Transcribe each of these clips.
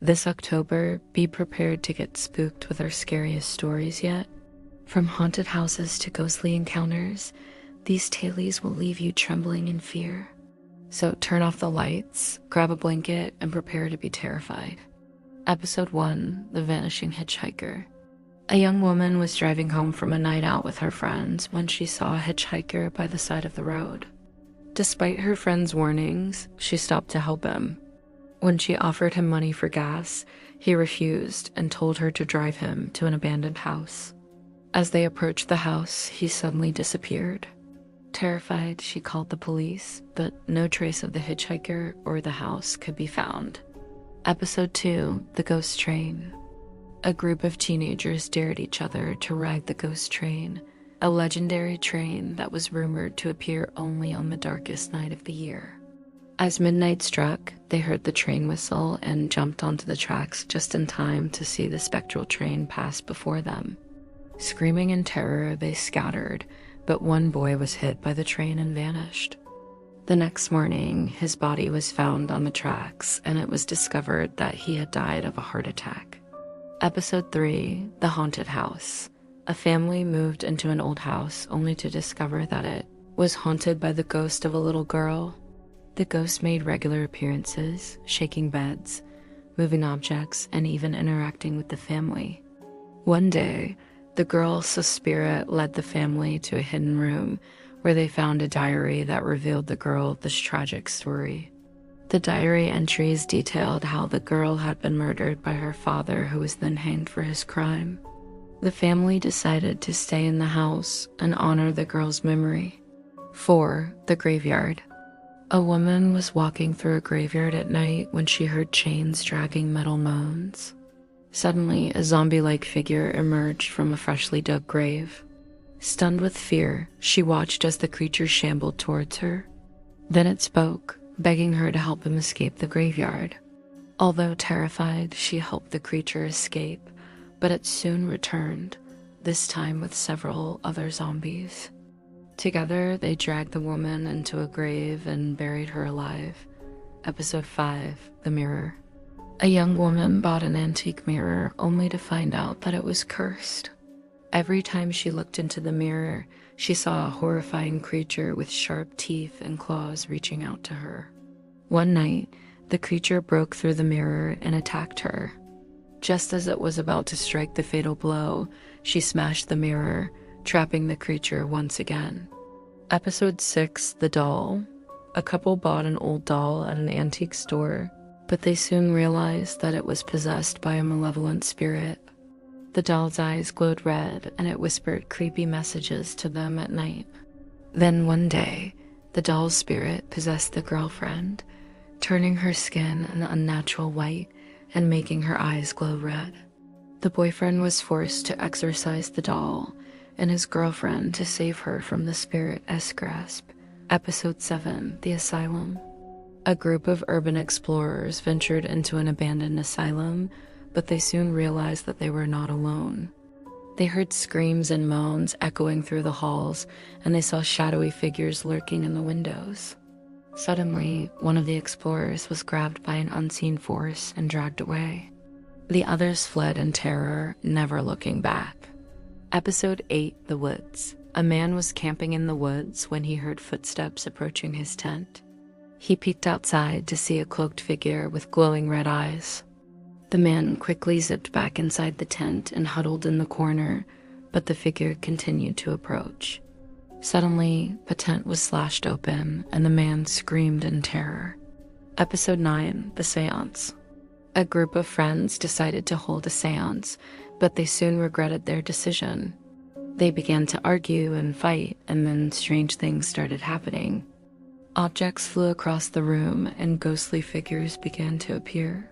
This October, be prepared to get spooked with our scariest stories yet. From haunted houses to ghostly encounters, these tales will leave you trembling in fear. So turn off the lights, grab a blanket, and prepare to be terrified. Episode 1, The Vanishing Hitchhiker. A young woman was driving home from a night out with her friends when she saw a hitchhiker by the side of the road. Despite her friend's warnings, she stopped to help him. When she offered him money for gas, he refused and told her to drive him to an abandoned house. As they approached the house, he suddenly disappeared. Terrified, she called the police, but no trace of the hitchhiker or the house could be found. Episode 2, The Ghost Train. A group of teenagers dared each other to ride the ghost train, a legendary train that was rumored to appear only on the darkest night of the year. As midnight struck, they heard the train whistle and jumped onto the tracks just in time to see the spectral train pass before them. Screaming in terror, they scattered, but one boy was hit by the train and vanished. The next morning, his body was found on the tracks, and it was discovered that he had died of a heart attack. Episode 3, The Haunted House. A family moved into an old house only to discover that it was haunted by the ghost of a little girl. The ghost made regular appearances, shaking beds, moving objects, and even interacting with the family. One day, the girl's spirit led the family to a hidden room where they found a diary that revealed the girl this tragic story. The diary entries detailed how the girl had been murdered by her father, who was then hanged for his crime. The family decided to stay in the house and honor the girl's memory. 4. The Graveyard. A woman was walking through a graveyard at night when she heard chains dragging metal moans. Suddenly, a zombie-like figure emerged from a freshly dug grave. Stunned with fear, she watched as the creature shambled towards her. Then it spoke, begging her to help him escape the graveyard. Although terrified, she helped the creature escape, but it soon returned, this time with several other zombies. Together, they dragged the woman into a grave and buried her alive. Episode 5, The Mirror. A young woman bought an antique mirror only to find out that it was cursed. Every time she looked into the mirror, she saw a horrifying creature with sharp teeth and claws reaching out to her. One night, the creature broke through the mirror and attacked her. Just as it was about to strike the fatal blow, she smashed the mirror, trapping the creature once again. Episode 6, The Doll. A couple bought an old doll at an antique store, but they soon realized that it was possessed by a malevolent spirit. The doll's eyes glowed red, and it whispered creepy messages to them at night. Then one day, the doll's spirit possessed the girlfriend, turning her skin an unnatural white and making her eyes glow red. The boyfriend was forced to exorcise the doll, and his girlfriend to save her from the spirit's grasp. Episode 7, The Asylum. A group of urban explorers ventured into an abandoned asylum, but they soon realized that they were not alone. They heard screams and moans echoing through the halls, and they saw shadowy figures lurking in the windows. Suddenly, one of the explorers was grabbed by an unseen force and dragged away. The others fled in terror, never looking back. Episode 8, The Woods. A man was camping in the woods when he heard footsteps approaching his tent. He peeked outside to see a cloaked figure with glowing red eyes. The man quickly zipped back inside the tent and huddled in the corner, but the figure continued to approach. Suddenly, the tent was slashed open, and the man screamed in terror. Episode 9, The Seance. A group of friends decided to hold a seance, but they soon regretted their decision. They began to argue and fight, and then strange things started happening. Objects flew across the room, and ghostly figures began to appear.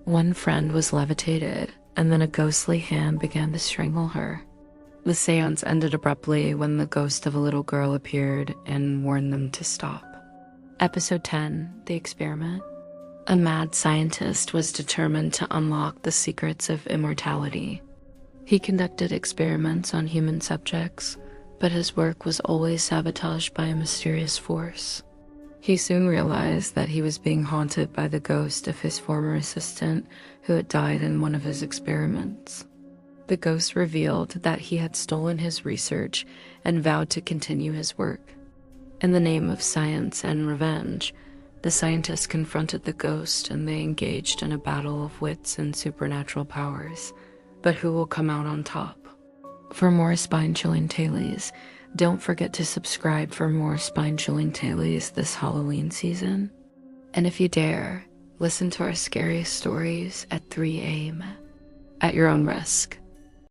One friend was levitated, and then a ghostly hand began to strangle her. The seance ended abruptly when the ghost of a little girl appeared and warned them to stop. Episode 10, The Experiment. A mad scientist was determined to unlock the secrets of immortality. He conducted experiments on human subjects, but his work was always sabotaged by a mysterious force. He soon realized that he was being haunted by the ghost of his former assistant who had died in one of his experiments. The ghost revealed that he had stolen his research and vowed to continue his work. In the name of science and revenge, the scientists confronted the ghost and they engaged in a battle of wits and supernatural powers. But who will come out on top? For more spine-chilling tailies, don't forget to subscribe for more spine-chilling tailies this Halloween season. And if you dare, listen to our scariest stories at 3 a.m. at your own risk.